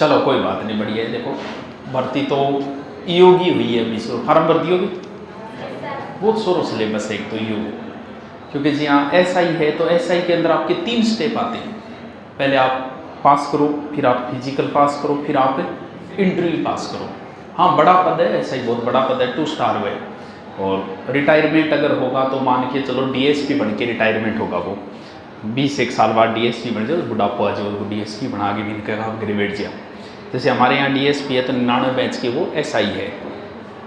चलो कोई बात नहीं, बढ़िया है। देखो भर्ती तो ईओगी हुई है अभी, फार्म भर दी होगी, बहुत सोरो सिलेबस है एक तो ईओ, क्योंकि जी हाँ एसआई है तो एसआई के अंदर आपके 3 स्टेप आते हैं। पहले आप पास करो, फिर आप फिजिकल पास करो, फिर आप इंटरव्यू पास करो। हाँ बड़ा पद है, एसआई बहुत बड़ा पद है, 2 स्टार हुए। और रिटायरमेंट अगर होगा तो मान के चलो डीएसपी बन के रिटायरमेंट होगा, वो 20 साल बाद डीएसपी बन जाए, बुढ़ापा आ जाए वो डीएसपी बना के भी इनका काम ग्रेवेट जाए। जैसे हमारे यहाँ डीएसपी है तो 99 बैच के वो एसआई है,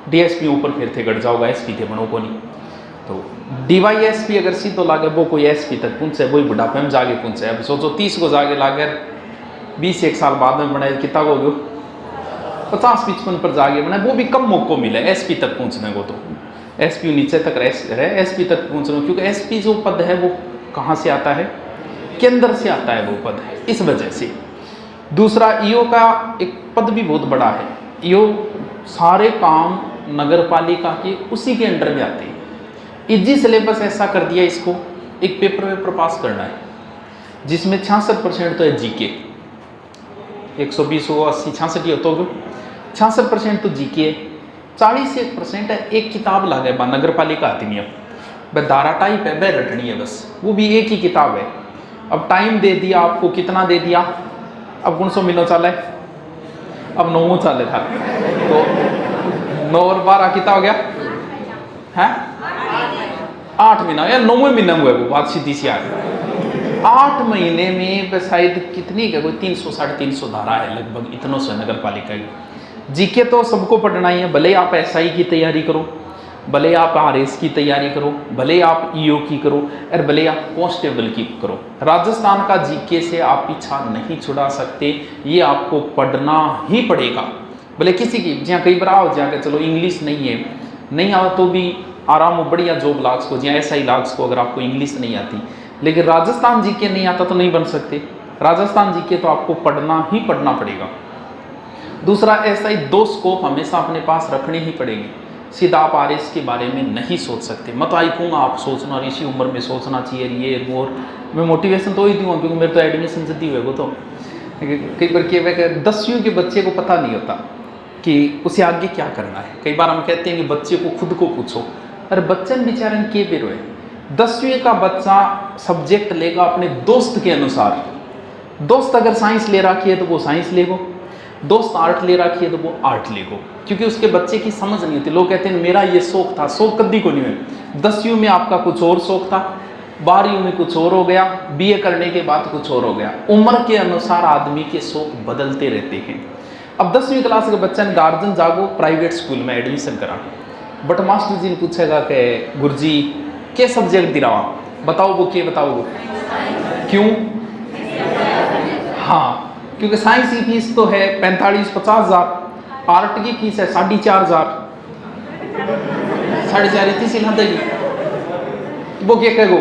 डीएसपी ऊपर फिर थे गढ़ जाओगा, एसपी थे बनो को नहीं। तो डीवाईएसपी अगर सीधो लागे वो कोई एसपी तक पहुँचे, वही बुढ़ापे में जाके पहुँचे। अब सोचो 30 को जाके लागे 20 साल बाद में बनाए कितना हो गयो, 50-55 पर जाके बनाए, वो भी कम मौको मिले एसपी तक पहुँचने को। तो एसपी नीचे तक रहे, एसपी तक पहुँचने, क्योंकि एसपी जो पद है वो कहाँ से आता है, केंद्र से आता है वो पद, इस वजह से। दूसरा ईओ का एक पद भी बहुत बड़ा है, ईओ सारे काम नगर पालिका के उसी के अंडर में आते हैं। इजी सिलेबस ऐसा कर दिया इसको, एक पेपर पास करना है जिसमें 66% तो है जीके, 120 हो 80 66 हो तो 66% तो जीके है, 40% है एक किताब लागे बा नगर पालिका आती नहीं, अब दारा टाइप है वह रटनी है बस, वो भी एक ही किताब है। अब टाइम दे दिया आपको, कितना दे दिया, अब 900 महीनों चाले, अब 9 चाले था, तो 9 और 12 कितना हो गया है, 8 महीना या 9वें महीने हुए, वो बात सीधी सी आ गई। 8 महीने में शायद कितनी का कोई 300 350 धारा है लगभग, इतनों से नगर पालिका की। जीके तो सबको पढ़ना ही है, भले आप एसआई की तैयारी करो, भले आप आरएस की तैयारी करो, भले आप ईओ की करो, और भले आप कांस्टेबल की करो। राजस्थान का जीके से आप पीछा नहीं छुड़ा सकते, ये आपको पढ़ना ही पड़ेगा। भले किसी की जहाँ कई बार आओ जाकर चलो इंग्लिश नहीं है, नहीं आओ तो भी आराम बढ़िया जॉब लाग्स को, जहाँ एसआई लाग्स को अगर आपको इंग्लिश नहीं आती, लेकिन राजस्थान जीके नहीं आता तो नहीं बन सकते। राजस्थान जीके तो आपको पढ़ना ही पढ़ना पड़ेगा। दूसरा एसआई 2 स्कोप हमेशा अपने पास रखने ही पड़ेंगे, सीधा आप आरएस के बारे में नहीं सोच सकते। मत आई कहूँगा आप सोचना, और इसी उम्र में सोचना चाहिए ये वो, मैं मोटिवेशन तो ही दूँगा क्योंकि मेरे तो एडमिशन जल्दी हुए वो। तो कई बार क्या 10वीं के बच्चे को पता नहीं होता कि उसे आगे क्या करना है। कई बार हम कहते हैं कि बच्चे को खुद को पूछो, अरे बच्चन बेचारे के बेरो है, 10वीं का बच्चा सब्जेक्ट लेगा अपने दोस्त के अनुसार। दोस्त अगर साइंस ले रखी है तो वो साइंस लेगो, दोस्त आर्ट ले रखी है तो वो आर्ट लेगो, क्योंकि उसके बच्चे की समझ नहीं होती। लोग कहते हैं मेरा ये शौक था, शौक कभी को नहीं है। 10वीं में आपका कुछ और शौक था, 12वीं में कुछ और हो गया, बीए करने के बाद कुछ और हो गया। उम्र के अनुसार आदमी के शौक बदलते रहते हैं। अब 10वीं क्लास के बच्चा ने गार्जियन जागो प्राइवेट स्कूल में एडमिशन करा, बट मास्टर जी ने पूछेगा कि गुरुजी के सब्जेक्ट दिलावा, बताओ वो के बताओ वो क्यों। हाँ, क्योंकि साइंस की फीस तो है 45-50 हज़ार, आर्ट की फीस है 4,500, 4,500 इतनी सी देगी, वो क्या कहेगो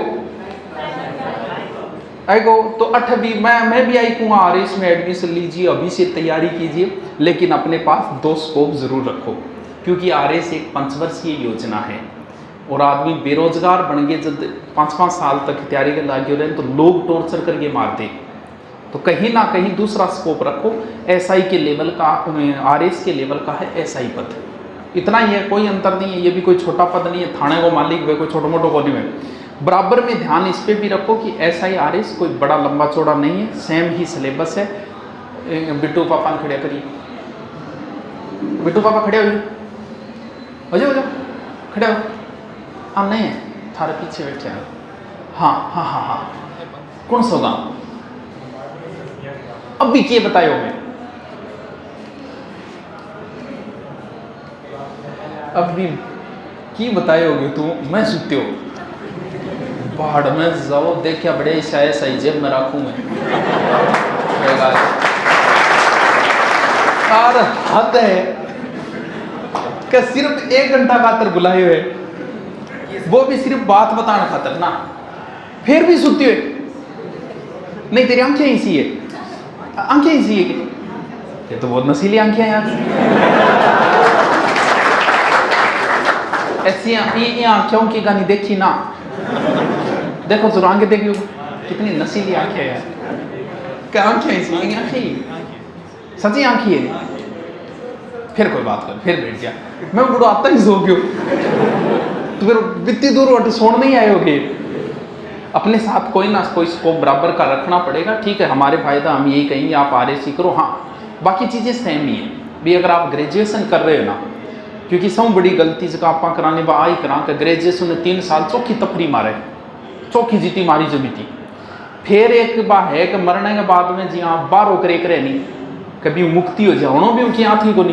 आएगो। तो 8वीं मैं भी आई कहूँगा आरएस में एडमिशन लीजिए, अभी से तैयारी कीजिए, लेकिन अपने पास 2 स्कोप जरूर रखो, क्योंकि आरएस एक 5 वर्षीय योजना है और आदमी बेरोजगार बन गए जब 5-5 साल तक तैयारी कर लगे रहे तो लोग टॉर्चर करके मारते। तो कहीं ना कहीं दूसरा स्कोप रखो, एसआई के लेवल का, आरएस के लेवल का है एसआई पद, इतना ही है, कोई अंतर नहीं है। ये भी कोई छोटा पद नहीं है, थाने को मालिक वे कोई छोटा मोटा को नहीं है। बराबर में ध्यान इस पे भी रखो कि एसआई आरएस कोई बड़ा लंबा चौड़ा नहीं है, सेम ही सिलेबस है। बिट्टू पापा खड़े करिए, बिट्टू पापा खड़े हो जाओ खड़े हो, हाँ नहीं है थारे पीछे बैठे हैं। हाँ हाँ हाँ हाँ, कौन सा गाँव अब भी क्या बतायो मैं, अब भी की बतायोगे तू, मैं सुते हो पहाड़ में जाओ, देखिया बड़े शायद सही जेब में रखूँ मैं। और हद है कि सिर्फ 1 घंटा खातर बुलाए हुए, वो भी सिर्फ बात बताने खातर ना, फिर भी सुती हुए। नहीं तेरी आंखें ऐसी है, आंखें ऐसी है कि ये तो बहुत नशीली आंखें हैं यार, ऐसी ये आंखों की गानी देखी ना, देखो जरूर आंखें देखियो कितनी नशीली आंखें हैं, क्या आंखें ऐसी आंखें सच्ची आँखी है। फिर कोई बात कर, फिर बैठ गया। मैं बुढ़ो आता ही सो क्यों, तो फिर बित्ती दूर हट सोन नहीं आए होगे। अपने साथ कोई ना कोई स्कोप बराबर का रखना पड़ेगा। ठीक है, हमारे फायदा हम यही कहेंगे आप RSC करो। हाँ, बाकी चीज़ें सेम ही है भी। अगर आप ग्रेजुएशन कर रहे हो ना, क्योंकि सब बड़ी गलती से आप कराने आई करा कि ग्रेजुएशन में 3 साल चौकी तफरी मारे, चौकी जीती मारी जो भी थी। फिर एक बात है कि मरने के बाद में जी हाँ 12 करे नहीं, कभी मुक्ति हो जाओ भी उनकी आँख ही को नहीं।